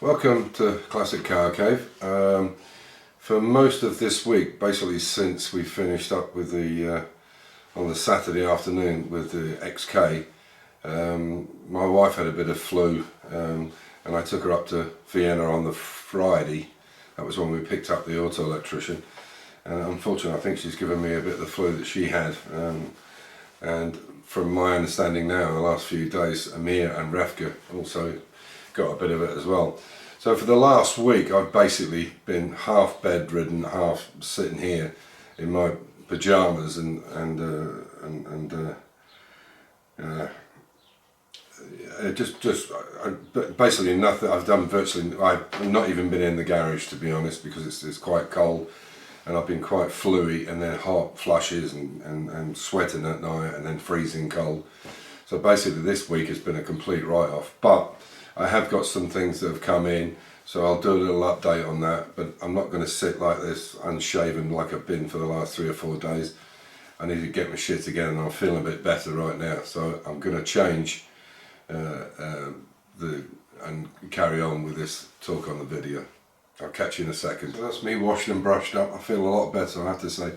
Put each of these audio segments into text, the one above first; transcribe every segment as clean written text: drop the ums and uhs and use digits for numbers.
Welcome to Classic Car Cave. For most of this week, basically since we finished up with the on the Saturday afternoon with the XK, my wife had a bit of flu, and I took her up to Vienna on the Friday. That was when we picked up the auto electrician, and unfortunately I think she's given me a bit of the flu that she had, and from my understanding now, the last few days Amir and Refka also got a bit of it as well. So for the last week I've basically been half bedridden, half sitting here in my pajamas and basically nothing. I've done virtually. I've not even been in the garage, to be honest, because it's quite cold, and I've been quite fluey, and then hot flushes and sweating at night, and then freezing cold. So basically this week has been a complete write-off, but I have got some things that have come in, so I'll do a little update on that. But I'm not going to sit like this unshaven like I've been for the last 3 or 4 days. I need to get my shit together, and I'm feeling a bit better right now, so I'm going to change and carry on with this talk on the video. I'll catch you in a second. So that's me washed and brushed up. I feel a lot better, I have to say.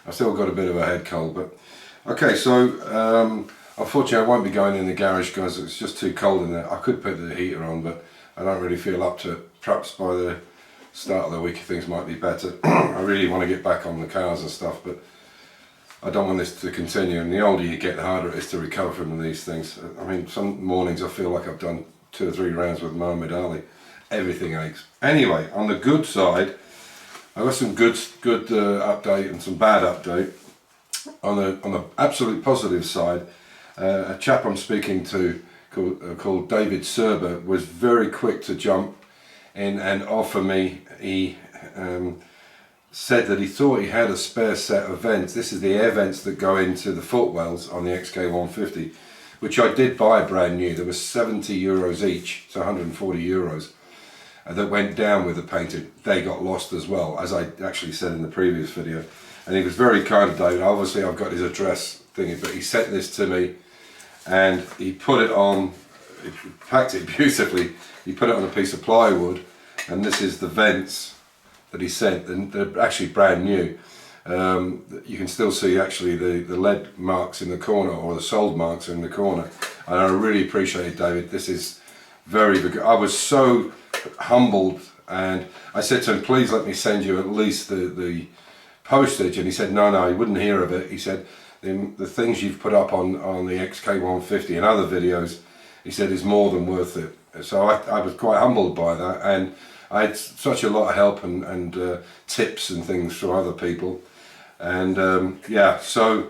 I've still got a bit of a head cold, but okay. So unfortunately I won't be going in the garage, guys. It's just too cold in there. I could put the heater on, but I don't really feel up to it. Perhaps by the start of the week things might be better. I really want to get back on the cars and stuff, but I don't want this to continue, and the older you get, the harder it is to recover from these things. I mean, some mornings I feel like I've done 2 or 3 rounds with Muhammad Ali. Everything aches. Anyway, on the good side, I've got some good update and some bad update. On the absolute positive side, a chap I'm speaking to called David Serber was very quick to jump in and offer me. He said that he thought he had a spare set of vents. This is the air vents that go into the footwells on the XK150, which I did buy brand new. There was 70 euros each, so 140 euros, that went down with the painted. They got lost as well, as I actually said in the previous video. And he was very kind of David. Obviously I've got his address thingy, but he sent this to me, and he put it on, he packed it beautifully. He put it on a piece of plywood, and this is the vents that he sent, and they're actually brand new. You can still see actually the lead marks in the corner, or the sold marks in the corner, and I really appreciate it, David. This is very good. I was so humbled, and I said to him, please let me send you at least the postage, and he said no, he wouldn't hear of it. He said the things you've put up on the XK150 and other videos, he said, is more than worth it. So I was quite humbled by that, and I had such a lot of help and tips and things from other people, and yeah, so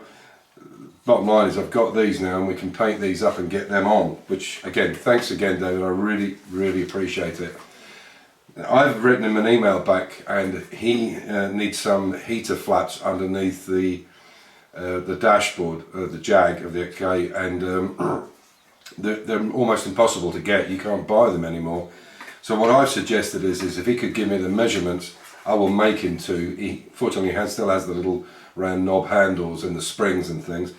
bottom line is I've got these now, and we can paint these up and get them on, which again, thanks again, David. I really appreciate it. I've written him an email back, and he needs some heater flaps underneath the dashboard, the Jag of the XK, and they're almost impossible to get. You can't buy them anymore. So what I've suggested is if he could give me the measurements, I will make him to. He fortunately still has the little round knob handles and the springs and things,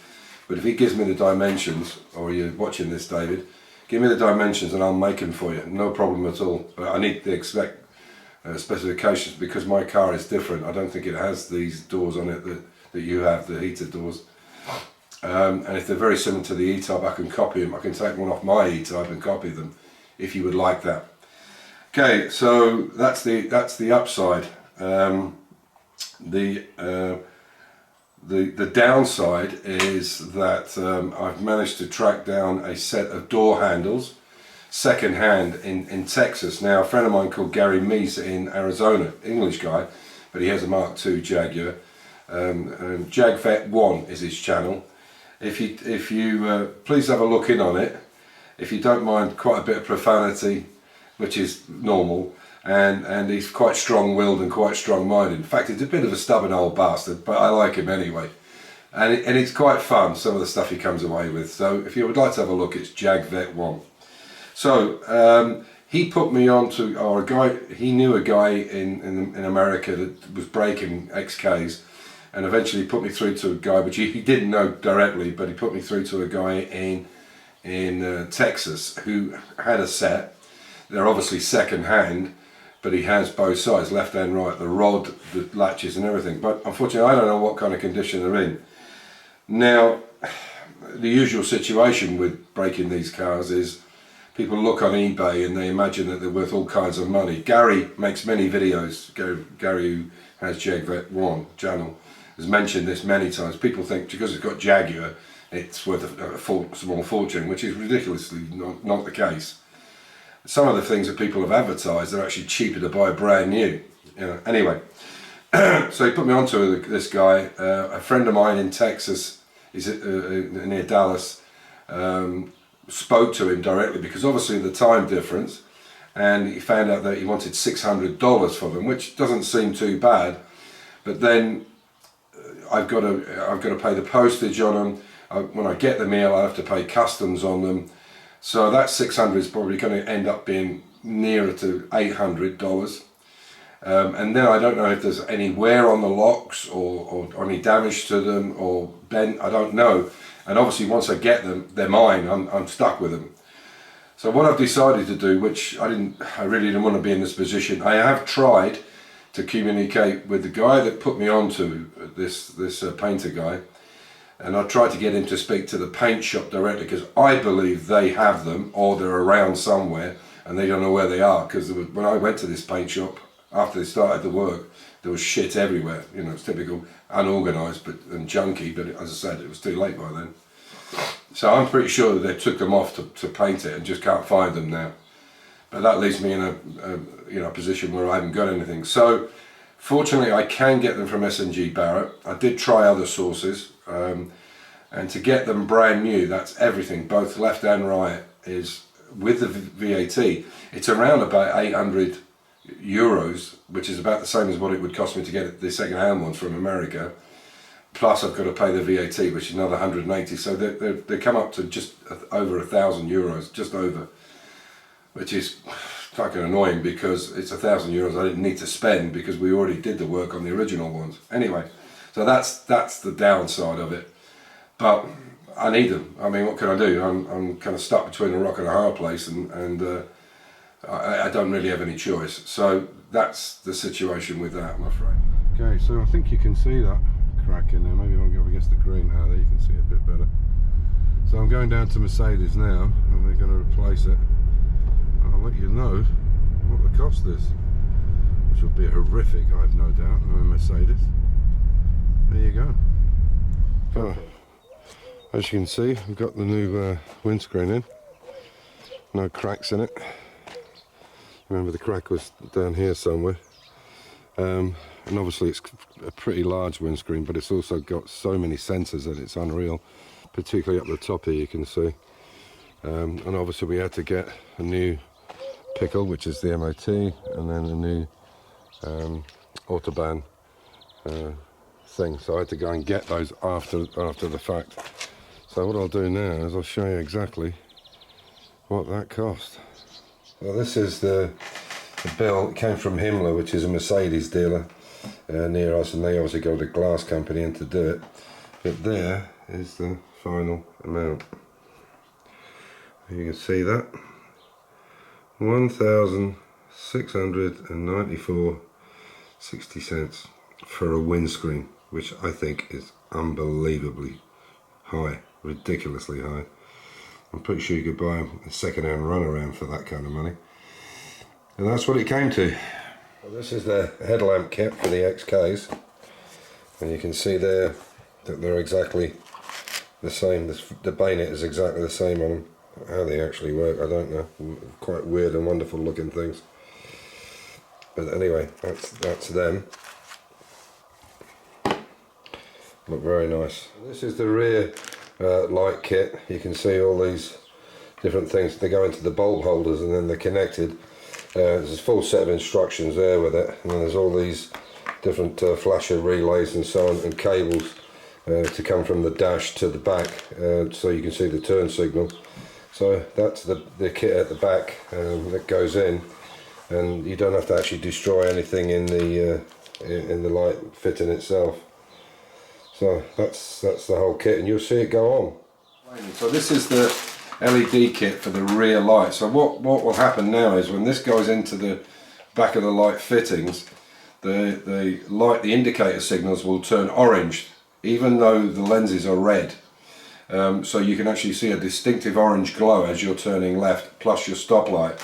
but if he gives me the dimensions, or you're watching this, David, give me the dimensions and I'll make them for you, no problem at all. But I need the exact specifications, because my car is different. I don't think it has these doors on it that you have, the heated doors. And if they're very similar to the E-Type, I can copy them. I can take one off my E-Type and copy them, if you would like that. Okay, so that's the upside. The downside is that I've managed to track down a set of door handles second hand in Texas. Now, a friend of mine called Gary Meese in Arizona, English guy, but he has a Mark II Jaguar. JagVet 1 is his channel. If you please have a look in on it. If you don't mind quite a bit of profanity, which is normal, and he's quite strong-willed and quite strong-minded. In fact, he's a bit of a stubborn old bastard, but I like him anyway. And it's quite fun, some of the stuff he comes away with. So if you would like to have a look, it's JagVet 1. So he put me on to, or a guy, he knew a guy in America that was breaking XKs, and eventually put me through to a guy, which he didn't know directly, but he put me through to a guy in Texas who had a set. They're obviously second hand, but he has both sides, left and right, the rod, the latches and everything. But unfortunately I don't know what kind of condition they're in. Now, the usual situation with breaking these cars is people look on eBay and they imagine that they're worth all kinds of money. Gary makes many videos. Gary, who has JagVet 1 channel, has mentioned this many times. People think because it's got Jaguar it's worth a small fortune, which is ridiculously not the case. Some of the things that people have advertised are actually cheaper to buy brand new. Anyway, so he put me onto this guy. A friend of mine in Texas, he's near Dallas, spoke to him directly because obviously the time difference, and he found out that he wanted $600 for them, which doesn't seem too bad. But then I've got to pay the postage on them. When I get the meal, I have to pay customs on them. So that $600 is probably going to end up being nearer to $800. And then I don't know if there's any wear on the locks or any damage to them or bent, I don't know. And obviously once I get them, they're mine, I'm stuck with them. So what I've decided to do, which I really didn't want to be in this position, I have tried to communicate with the guy that put me onto this painter guy. And I tried to get him to speak to the paint shop directly because I believe they have them or they're around somewhere and they don't know where they are. Because when I went to this paint shop, after they started the work, there was shit everywhere. It's typical, unorganised and junky, but as I said, it was too late by then. So I'm pretty sure that they took them off to paint it and just can't find them now. But that leaves me in a position where I haven't got anything. So fortunately I can get them from S&G Barrett. I did try other sources. And to get them brand new, that's everything, both left and right, is with the VAT, it's around about 800 euros, which is about the same as what it would cost me to get the second-hand ones from America. Plus I've got to pay the VAT, which is another 180, so they come up to just over 1,000 euros, just over, which is fucking annoying because it's 1,000 euros I didn't need to spend because we already did the work on the original ones. Anyway. So that's the downside of it, but I need them. I mean, what can I do? I'm kind of stuck between a rock and a hard place, and I don't really have any choice. So that's the situation with that, I'm afraid. Okay, so I think you can see that crack in there. Maybe I'll go against the green. There you can see it a bit better. So I'm going down to Mercedes now, and we're going to replace it. I'll let you know what the cost is, which will be horrific, I have no doubt, knowing Mercedes. There you go. Oh, as you can see, we've got the new windscreen in. No cracks in it. Remember the crack was down here somewhere. And obviously it's a pretty large windscreen, but it's also got so many sensors that it's unreal. Particularly up the top here you can see. And obviously we had to get a new pickle, which is the MOT, and then a new Autobahn thing, so I had to go and get those after the fact. So what I'll do now is I'll show you exactly what that cost. Well, this is the bill. It came from Himmler, which is a Mercedes dealer near us, and they obviously got a glass company in to do it. But there is the final amount. You can see that 1,694.60 for a windscreen, which I think is unbelievably high, ridiculously high. I'm pretty sure you could buy a second-hand runaround for that kind of money. And that's what it came to. Well, this is the headlamp kit for the XKs, and you can see there that they're exactly the same. The bayonet is exactly the same on them. How they actually work, I don't know. Quite weird and wonderful looking things. But anyway, that's them. Look very nice. This is the rear light kit. You can see all these different things. They go into the bolt holders and then they're connected. There's a full set of instructions there with it, and then there's all these different flasher relays and so on, and cables to come from the dash to the back, so you can see the turn signal. So that's the kit at the back that goes in, and you don't have to actually destroy anything in the light fitting itself. So that's the whole kit, and you'll see it go on. So this is the LED kit for the rear light. So what will happen now is when this goes into the back of the light fittings, the light, the indicator signals will turn orange even though the lenses are red. So you can actually see a distinctive orange glow as you're turning left, plus your stoplight.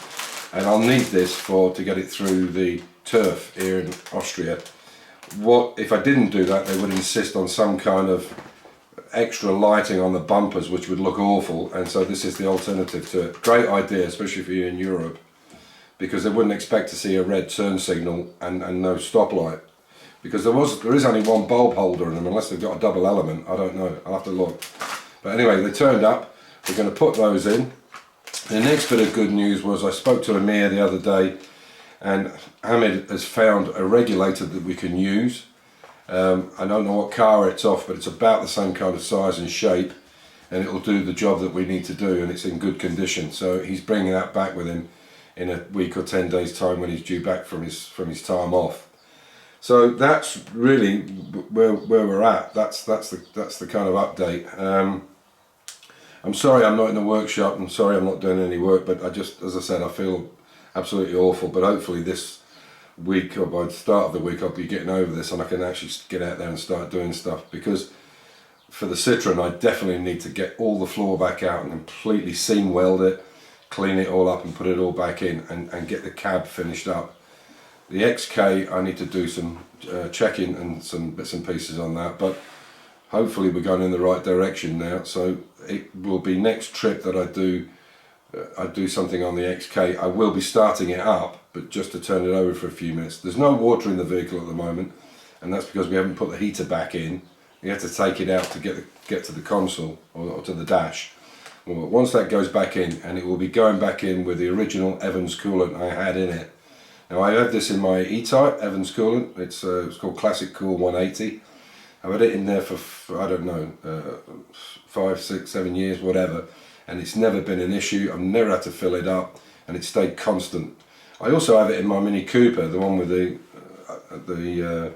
And I'll need this to get it through the turf here in Austria. What if I didn't do that? They would insist on some kind of extra lighting on the bumpers, which would look awful, and so this is the alternative to it. Great idea, especially for you in Europe, because they wouldn't expect to see a red turn signal and no stoplight, because there is only one bulb holder in them, unless they've got a double element. I don't know, I'll have to look. But anyway, they turned up. We're going to put those in. The next bit of good news was I spoke to Amir the other day, and Hamid has found a regulator that we can use. I don't know what car it's off, but it's about the same kind of size and shape, and it'll do the job that we need to do, and it's in good condition. So he's bringing that back with him in a week or 10 days time when he's due back from his time off. So that's really where we're at. That's the kind of update. I'm sorry I'm not in the workshop. I'm sorry I'm not doing any work, but as I said, I feel absolutely awful. But hopefully this week, or by the start of the week, I'll be getting over this and I can actually get out there and start doing stuff. Because for the Citroen, I definitely need to get all the floor back out and completely seam weld it, clean it all up and put it all back in, and get the cab finished up. The XK, I need to do some checking and some bits and pieces on that, but hopefully we're going in the right direction now. So it will be next trip that I do something on the XK. I will be starting it up, but just to turn it over for a few minutes. There's no water in the vehicle at the moment, and that's because we haven't put the heater back in. You have to take it out to get to the console or to the dash. Well, once that goes back in, and it will be going back in with the original Evans coolant I had in it. Now I have this in my E-Type Evans coolant. It's called Classic Cool 180. I've had it in there for I don't know, 5, 6, 7 years, whatever, and it's never been an issue. I've never had to fill it up, and it stayed constant. I also have it in my Mini Cooper, the one with the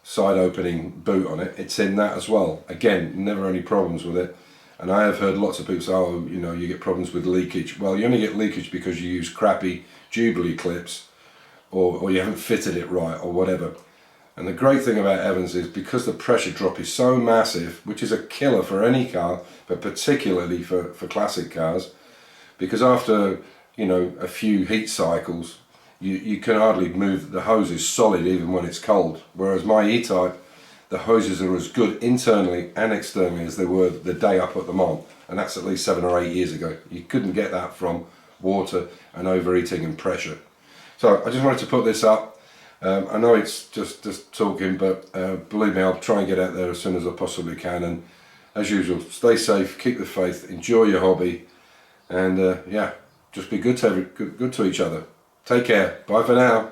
side opening boot on it. It's in that as well. Again, never any problems with it. And I have heard lots of people say, oh, you know, you get problems with leakage. Well, you only get leakage because you use crappy Jubilee clips, or you haven't fitted it right, or whatever. And the great thing about Evans is because the pressure drop is so massive, which is a killer for any car, but particularly for classic cars, because after, you know, a few heat cycles, you can hardly move. The hose is solid even when it's cold. Whereas my E-Type, the hoses are as good internally and externally as they were the day I put them on, and that's at least 7 or 8 years ago. You couldn't get that from water and overheating and pressure. So I just wanted to put this up. I know it's just talking, but believe me, I'll try and get out there as soon as I possibly can. And as usual, stay safe, keep the faith, enjoy your hobby, and yeah, just be good to each other. Take care. Bye for now.